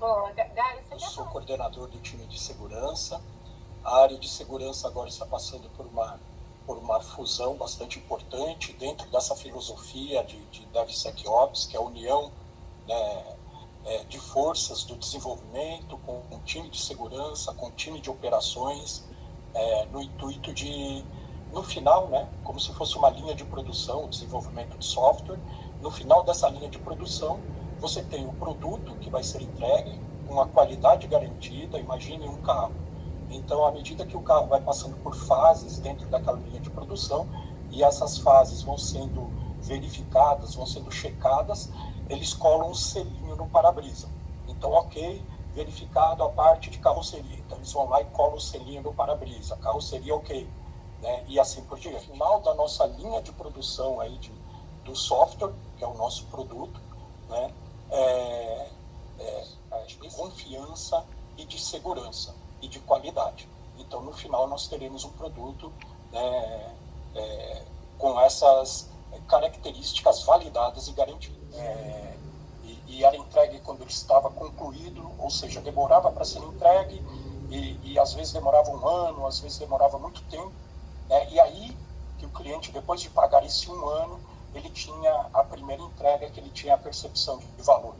Eu sou coordenador do time de segurança. A área de segurança agora está passando por uma fusão bastante importante dentro dessa filosofia de DevSecOps, que é a união, né, de forças do desenvolvimento com o time de segurança, com o time de operações, no intuito de, no final, né, como se fosse uma linha de produção, o desenvolvimento de software. No final dessa linha de produção, você tem o produto que vai ser entregue com a qualidade garantida. Imagine um carro. Então, à medida que o carro vai passando por fases dentro daquela linha de produção, e essas fases vão sendo verificadas, vão sendo checadas, eles colam um selinho no para-brisa. Então, ok, verificado a parte de carroceria. Então, eles vão lá e colam o selinho no para-brisa. Carroceria, ok. Né? E assim por diante. No final da nossa linha de produção aí do software, que é o nosso produto, né? De confiança e de segurança e de qualidade. Então, no final, nós teremos um produto, né, com essas características validadas e garantidas. E era entregue quando ele estava concluído, ou seja, demorava para ser entregue, e às vezes demorava um ano, às vezes demorava muito tempo, né? E aí que o cliente, depois de pagar esse um ano, ele tinha a primeira entrega, que ele tinha a percepção de valor,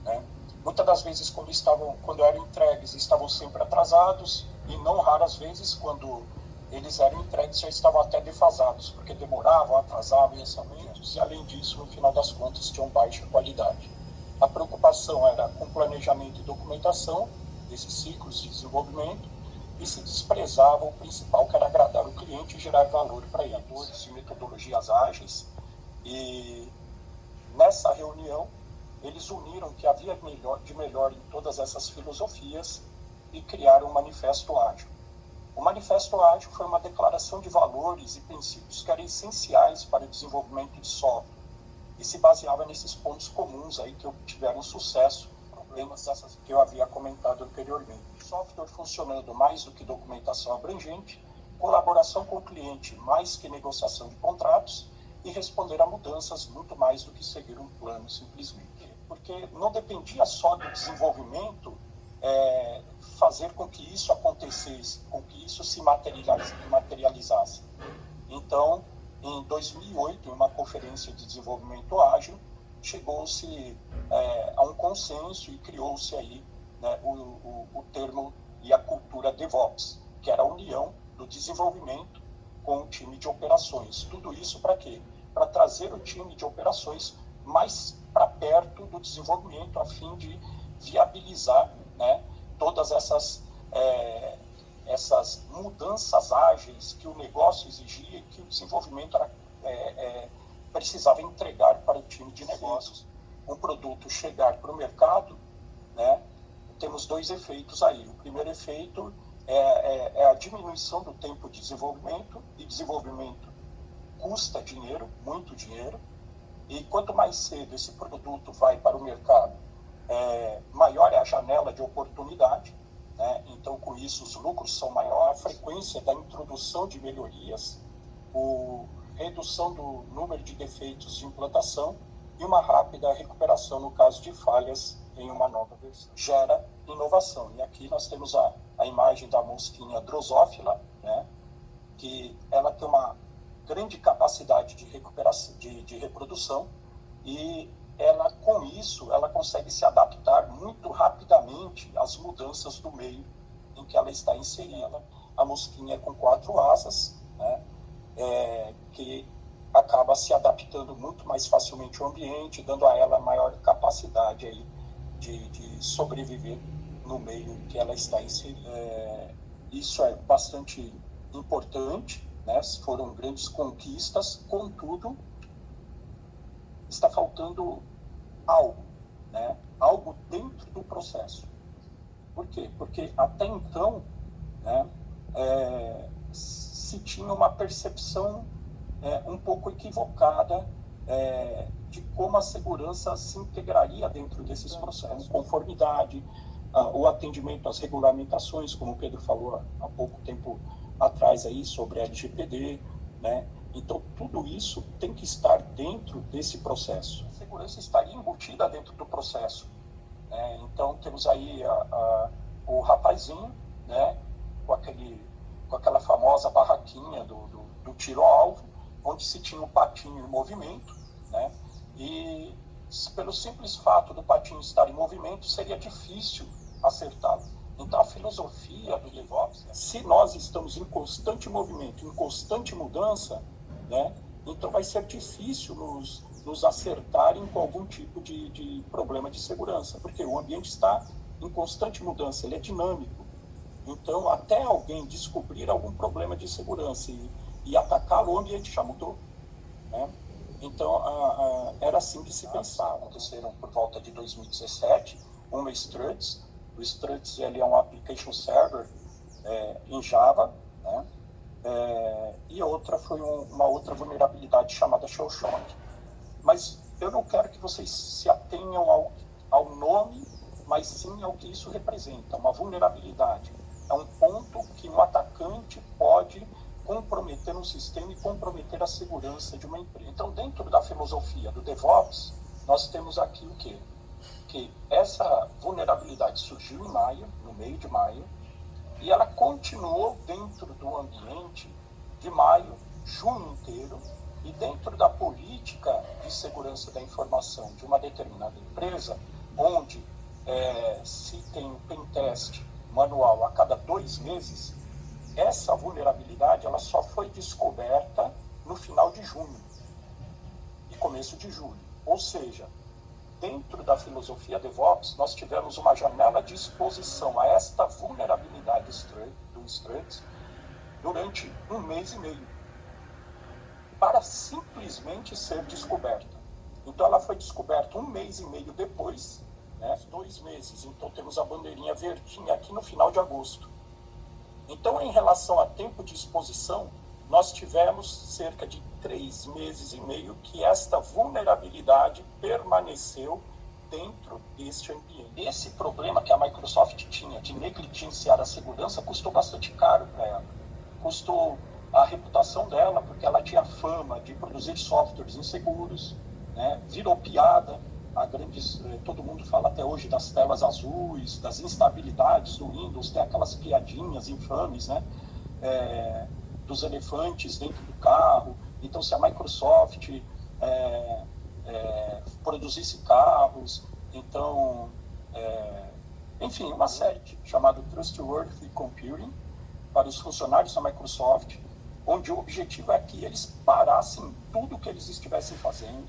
né? Muitas das vezes, quando eram entregues, estavam sempre atrasados, e não raras vezes, quando eles eram entregues, já estavam até defasados, porque demoravam, atrasavam e além disso, no final das contas, tinham baixa qualidade. A preocupação era com planejamento e documentação desses ciclos de desenvolvimento, e se desprezava o principal, que era agradar o cliente e gerar valor para ele. De metodologias ágeis, e nessa reunião, eles uniram o que havia de melhor em todas essas filosofias e criaram um manifesto ágil. O manifesto ágil foi uma declaração de valores e princípios que eram essenciais para o desenvolvimento de software e se baseava nesses pontos comuns aí que obtiveram sucesso, problemas dessas que eu havia comentado anteriormente. Software funcionando mais do que documentação abrangente, colaboração com o cliente mais que negociação de contratos, e responder a mudanças muito mais do que seguir um plano simplesmente. Porque não dependia só do desenvolvimento fazer com que isso acontecesse, com que isso se materializasse. Então, em 2008, em uma conferência de desenvolvimento ágil, chegou-se a um consenso e criou-se aí, né, o termo e a cultura DevOps, que era a união do desenvolvimento com o time de operações. Tudo isso para quê? Para trazer o time de operações mais para perto do desenvolvimento, a fim de viabilizar, né, todas essas mudanças ágeis que o negócio exigia e que o desenvolvimento precisava entregar para o time de negócios. Um produto chegar para o mercado, né, temos dois efeitos aí. O primeiro efeito é a diminuição do tempo de desenvolvimento, e desenvolvimento custa dinheiro, muito dinheiro, e quanto mais cedo esse produto vai para o mercado, maior é a janela de oportunidade, né? Então, com isso, os lucros são maiores, a frequência da introdução de melhorias, redução do número de defeitos de implantação e uma rápida recuperação no caso de falhas em uma nova versão. Gera inovação. E aqui nós temos a imagem da mosquinha drosófila, né, que ela tem uma grande capacidade de recuperação, de reprodução, e ela, com isso, ela consegue se adaptar muito rapidamente às mudanças do meio em que ela está inserida. A mosquinha com 4 asas, né, que acaba se adaptando muito mais facilmente ao ambiente, dando a ela maior capacidade aí de sobreviver no meio em que ela está inserida. Isso é bastante importante, né? Foram grandes conquistas, contudo, está faltando algo, né? Algo dentro do processo. Por quê? Porque até então, né, se tinha uma percepção um pouco equivocada de como a segurança se integraria dentro desses processos. Conformidade, o atendimento às regulamentações, como o Pedro falou há pouco tempo atrás aí sobre a LGPD, né? Então, tudo isso tem que estar dentro desse processo. A segurança estaria embutida dentro do processo. né? Então temos aí o rapazinho, né, com aquela famosa barraquinha do tiro ao alvo, onde se tinha o patinho em movimento, né? E pelo simples fato do patinho estar em movimento, seria difícil acertá-lo. Então a filosofia do DevOps, se nós estamos em constante movimento, em constante mudança, né, então vai ser difícil nos acertarem com algum tipo de problema de segurança, porque o ambiente está em constante mudança, ele é dinâmico. Então, até alguém descobrir algum problema de segurança e atacá-lo, o ambiente já mudou, né? Então, era assim que se pensava. Aconteceram por volta de 2017, uma Struts. O Struts, ele é um application server em Java, né? E outra foi uma outra vulnerabilidade chamada Shellshock. Mas eu não quero que vocês se atenham ao nome, mas sim ao que isso representa. Uma vulnerabilidade é um ponto que um atacante pode comprometer um sistema e comprometer a segurança de uma empresa. Então, dentro da filosofia do DevOps, nós temos aqui o quê? Que essa vulnerabilidade surgiu em maio, no meio de maio, e ela continuou dentro do ambiente de maio, junho inteiro, e dentro da política de segurança da informação de uma determinada empresa, onde se tem um pentest manual a cada 2 meses, essa vulnerabilidade ela só foi descoberta no final de junho e começo de julho. Ou seja, dentro da filosofia DevOps, nós tivemos uma janela de exposição a esta vulnerabilidade do Struts durante 1 mês e meio, para simplesmente ser descoberta. Então ela foi descoberta 1 mês e meio depois, né, 2 meses. Então temos a bandeirinha verdinha aqui no final de agosto. Então, em relação a tempo de exposição, nós tivemos cerca de 3 meses e meio que esta vulnerabilidade permaneceu dentro deste ambiente. Esse problema que a Microsoft tinha de negligenciar a segurança custou bastante caro para ela. Custou a reputação dela, porque ela tinha fama de produzir softwares inseguros, né? Virou piada. Todo mundo fala até hoje das telas azuis, das instabilidades do Windows, tem aquelas piadinhas infames, né? Dos elefantes dentro do carro. Então, se a Microsoft produzisse carros, então, enfim, uma série chamada Trustworthy Computing para os funcionários da Microsoft, onde o objetivo é que eles parassem tudo o que eles estivessem fazendo,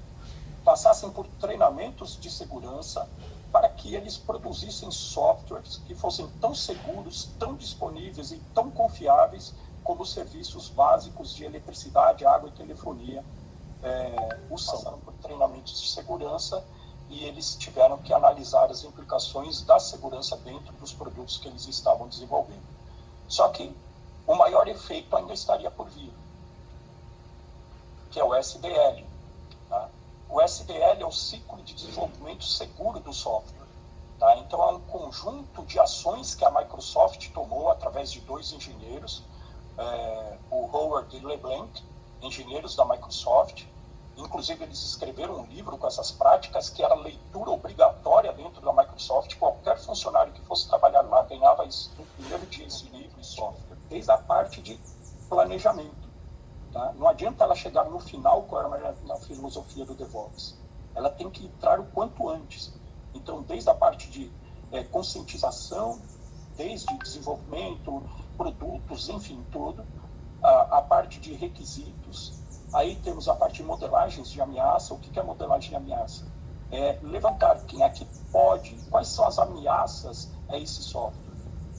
passassem por treinamentos de segurança para que eles produzissem softwares que fossem tão seguros, tão disponíveis e tão confiáveis como os serviços básicos de eletricidade, água e telefonia passaram por treinamentos de segurança e eles tiveram que analisar as implicações da segurança dentro dos produtos que eles estavam desenvolvendo. Só que o maior efeito ainda estaria por vir, que é o SDL. Tá? O SDL é o ciclo de desenvolvimento seguro do software. Tá? Então, é um conjunto de ações que a Microsoft tomou através de 2 engenheiros, o Howard e LeBlanc, engenheiros da Microsoft. Inclusive, eles escreveram um livro com essas práticas, que era leitura obrigatória dentro da Microsoft. Qualquer funcionário que fosse trabalhar lá ganhava isso no primeiro dia, esse livro e software, desde a parte de planejamento. Tá? Não adianta ela chegar no final com a filosofia do DevOps. Ela tem que entrar o quanto antes. Então, desde a parte de conscientização, desde desenvolvimento, produtos, enfim, tudo, a parte de requisitos. Aí temos a parte de modelagens de ameaça. O que é modelagem de ameaça? Levantar quem é que pode, quais são as ameaças a esse software.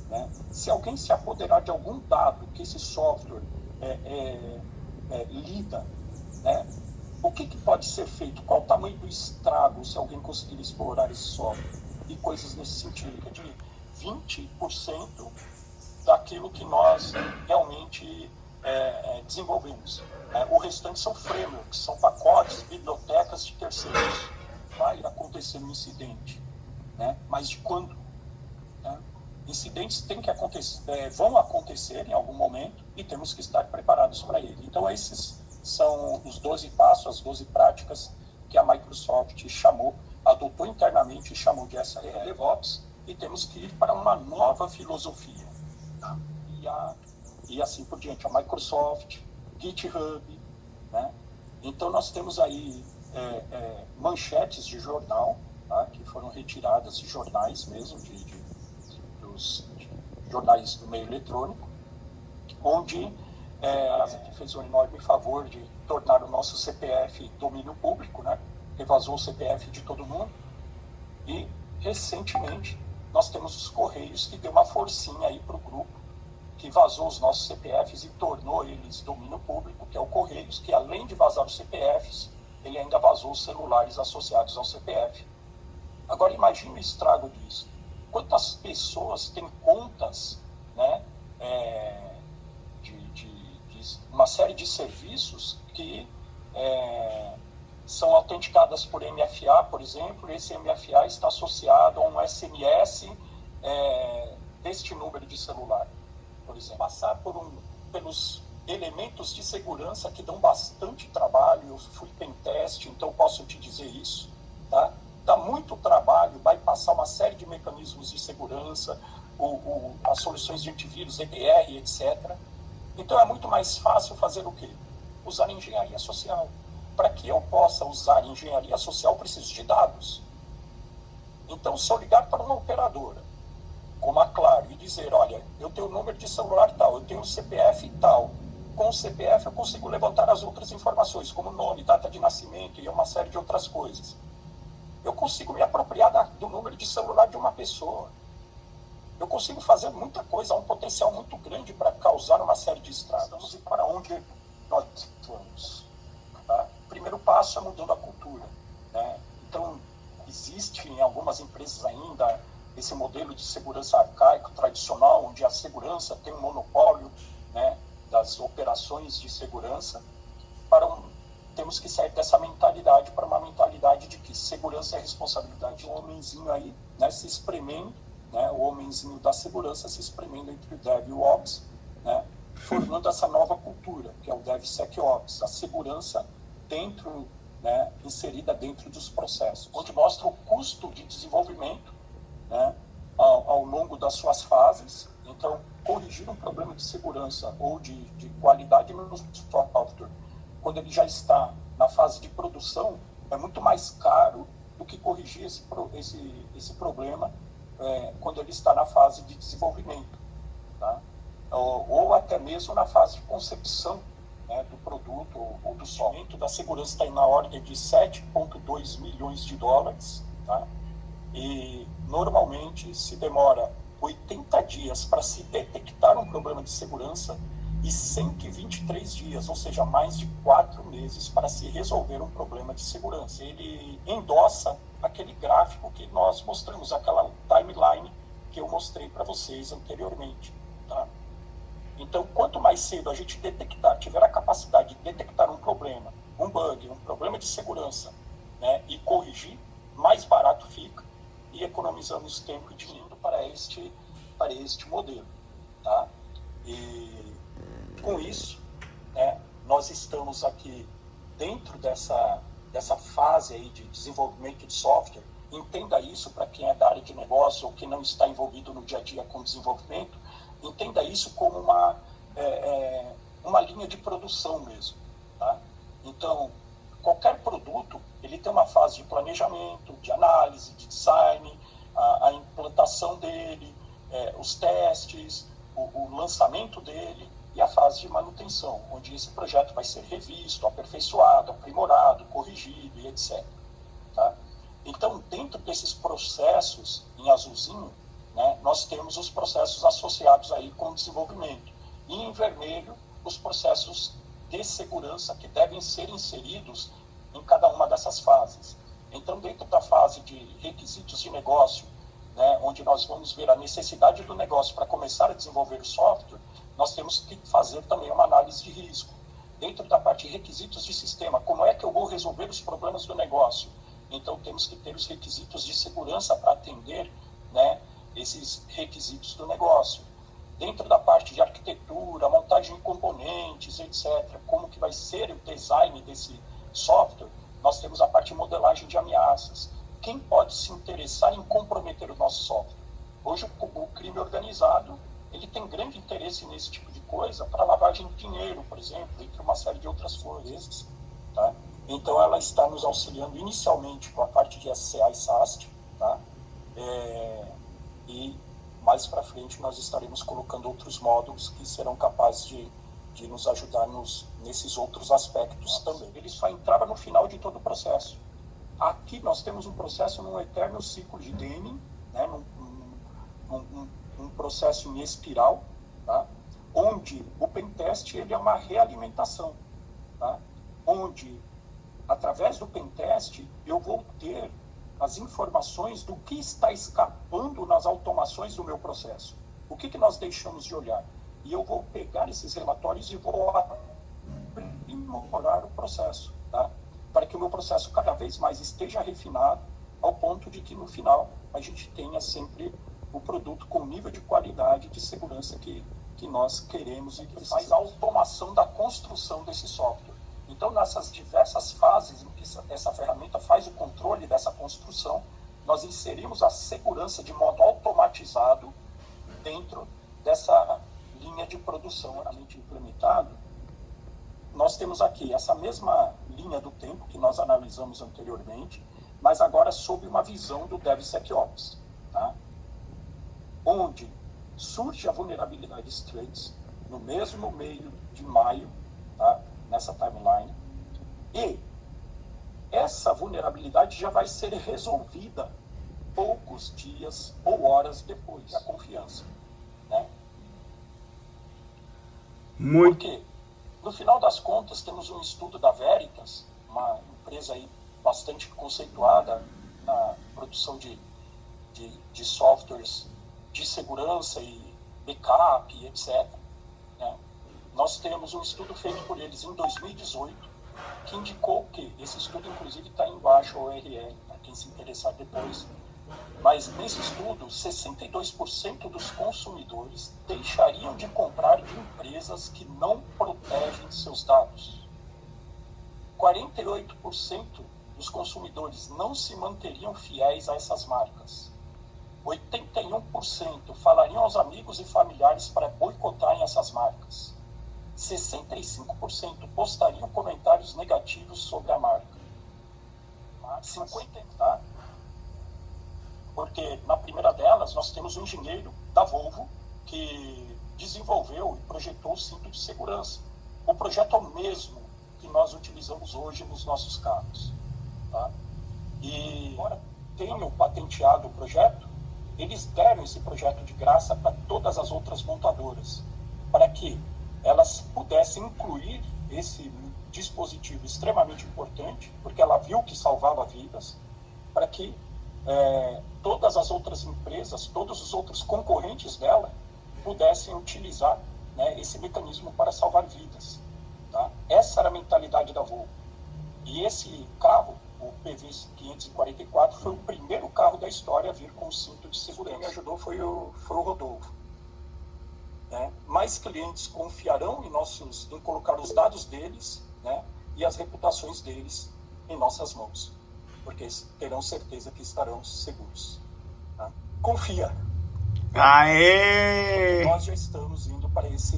Né? Se alguém se apoderar de algum dado que esse software lida, né? O que pode ser feito? Qual o tamanho do estrago se alguém conseguir explorar esse software? E coisas nesse sentido, que é de 20% daquilo que nós realmente desenvolvemos. O restante são frameworks, são pacotes, bibliotecas de terceiros. Vai acontecer um incidente, né? Mas de quando? Né? Incidentes vão acontecer em algum momento e temos que estar preparados para ele. Então, esses são os 12 passos, as 12 práticas que a Microsoft chamou adotou internamente e chamou de SRE DevOps, e temos que ir para uma nova filosofia. Tá? E assim por diante, a Microsoft, GitHub, né? Então nós temos aí manchetes de jornal, tá? Que foram retiradas de jornais mesmo, dos jornais do meio eletrônico, onde que fez um enorme favor de tornar o nosso CPF domínio público, né? Revazou o CPF de todo mundo. E, recentemente, nós temos os Correios, que deu uma forcinha aí para o grupo, que vazou os nossos CPFs e tornou eles domínio público, que é o Correios, que além de vazar os CPFs, ele ainda vazou os celulares associados ao CPF. Agora, imagine o estrago disso. Quantas pessoas têm contas, né, de uma série de serviços que são autenticadas por MFA, por exemplo, e esse MFA está associado a um SMS deste número de celular, por exemplo. Passar pelos elementos de segurança que dão bastante trabalho, eu fui pentest, então posso te dizer isso, tá? Dá muito trabalho, vai passar uma série de mecanismos de segurança, as soluções de antivírus, EDR, etc. Então é muito mais fácil fazer o quê? Usar engenharia social. Para que eu possa usar engenharia social, eu preciso de dados. Então, se eu ligar para uma operadora, como a Claro, e dizer, olha, eu tenho o número de celular tal, eu tenho o CPF tal, com o CPF eu consigo levantar as outras informações, como nome, data de nascimento e uma série de outras coisas. Eu consigo me apropriar do número de celular de uma pessoa. Eu consigo fazer muita coisa, há um potencial muito grande para causar uma série de estragos. E para onde nós vamos? Tá? O primeiro passo é mudando a cultura, né? Então, existe em algumas empresas ainda esse modelo de segurança arcaico, tradicional, onde a segurança tem um monopólio, né, das operações de segurança. Temos que sair dessa mentalidade para uma mentalidade de que segurança é responsabilidade. O homenzinho aí, né, se espremendo, né, o homenzinho da segurança se espremendo entre o Dev e o Ops, né, formando essa nova cultura, que é o DevSecOps, a segurança dentro, né, inserida dentro dos processos, onde mostra o custo de desenvolvimento, né, ao longo das suas fases. Então, corrigir um problema de segurança ou de qualidade no software, quando ele já está na fase de produção, é muito mais caro do que corrigir esse problema quando ele está na fase de desenvolvimento, tá? Ou até mesmo na fase de concepção, né, do produto ou do software. Da segurança está na ordem de 7,2 milhões de dólares, tá? E normalmente se demora 80 dias para se detectar um problema de segurança e 123 dias, ou seja, mais de 4 meses para se resolver um problema de segurança. Ele endossa aquele gráfico que nós mostramos, aquela timeline que eu mostrei para vocês anteriormente, tá? Então, quanto mais cedo a gente detectar, tiver a capacidade de detectar um problema, um bug, um problema de segurança, né, e corrigir, mais barato fica e economizamos tempo e dinheiro para este modelo, tá? E com isso, né, nós estamos aqui dentro dessa fase aí de desenvolvimento de software. Entenda isso para quem é da área de negócio ou que não está envolvido no dia a dia com desenvolvimento, entenda isso como uma linha de produção mesmo, tá? Então, qualquer produto, ele tem uma fase de planejamento, de análise, de design, a implantação dele, os testes, o lançamento dele e a fase de manutenção, onde esse projeto vai ser revisto, aperfeiçoado, aprimorado, corrigido e etc. Tá? Então, dentro desses processos, em azulzinho, né, nós temos os processos associados aí com o desenvolvimento. E em vermelho, os processos de segurança que devem ser inseridos em cada uma dessas fases. Então, dentro da fase de requisitos de negócio, né, onde nós vamos ver a necessidade do negócio para começar a desenvolver o software, nós temos que fazer também uma análise de risco. Dentro da parte de requisitos de sistema, como é que eu vou resolver os problemas do negócio? Então, temos que ter os requisitos de segurança para atender, né, esses requisitos do negócio. Dentro da parte de arquitetura, montagem de componentes, etc., como que vai ser o design desse software, nós temos a parte de modelagem de ameaças. quem pode se interessar em comprometer o nosso software? Hoje o crime organizado ele tem grande interesse nesse tipo de coisa para lavagem de dinheiro, por exemplo, entre uma série de outras coisas. Tá? Então ela está nos auxiliando inicialmente com a parte de SCA e SAST, tá? E mais para frente nós estaremos colocando outros módulos que serão capazes de nos ajudar nesses outros aspectos também. Ele só entrava no final de todo o processo. Aqui nós temos um processo num eterno ciclo de Deming, né, um processo em espiral, tá? Onde o pentest ele é uma realimentação, tá? Onde, através do pentest, eu vou ter as informações do que está escapando nas automações do meu processo. O que nós deixamos de olhar? E eu vou pegar esses relatórios e vou aprimorar o processo, tá? Para que o meu processo cada vez mais esteja refinado, ao ponto de que, no final, a gente tenha sempre o produto com o nível de qualidade e de segurança que nós queremos e que faz a automação da construção desse software. Então, nessas diversas fases em que essa ferramenta faz o controle dessa construção, nós inserimos a segurança de modo automatizado dentro dessa linha de produção realmente implementado. Nós temos aqui essa mesma linha do tempo que nós analisamos anteriormente, mas agora sob uma visão do DevSecOps, tá? Onde surge a vulnerabilidade Struts no mesmo meio de maio, tá? Nessa timeline, e essa vulnerabilidade já vai ser resolvida poucos dias ou horas depois da confiança, né? Porque, no final das contas, temos um estudo da Veritas, uma empresa aí bastante conceituada na produção de softwares de segurança e backup e etc. Né? Nós temos um estudo feito por eles em 2018, que indicou que, esse estudo inclusive está embaixo o URL, para quem se interessar depois, mas nesse estudo, 62% dos consumidores deixariam de comprar de empresas que não protegem seus dados. 48% dos consumidores não se manteriam fiéis a essas marcas. 81% falariam aos amigos e familiares para boicotarem essas marcas. 65% postariam comentários negativos sobre a marca. 50%, tá? Porque na primeira delas nós temos um engenheiro da Volvo que desenvolveu e projetou o cinto de segurança. O projeto é o mesmo que nós utilizamos hoje nos nossos carros, tá? E agora tenho patenteado o projeto, eles deram esse projeto de graça para todas as outras montadoras, para que elas pudessem incluir esse dispositivo extremamente importante, porque ela viu que salvava vidas, para que todas as outras empresas, todos os outros concorrentes dela pudessem utilizar, né, esse mecanismo para salvar vidas. Tá? Essa era a mentalidade da Volvo. E esse carro, o PV544, foi o primeiro carro da história a vir com o cinto de segurança. Quem me ajudou foi o Rodolfo. Né? Mais clientes confiarão em colocar os dados deles, né, e as reputações deles em nossas mãos, porque terão certeza que estarão seguros. Tá? Confia! Aê! Nós já estamos indo para esse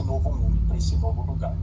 novo mundo, para esse novo lugar.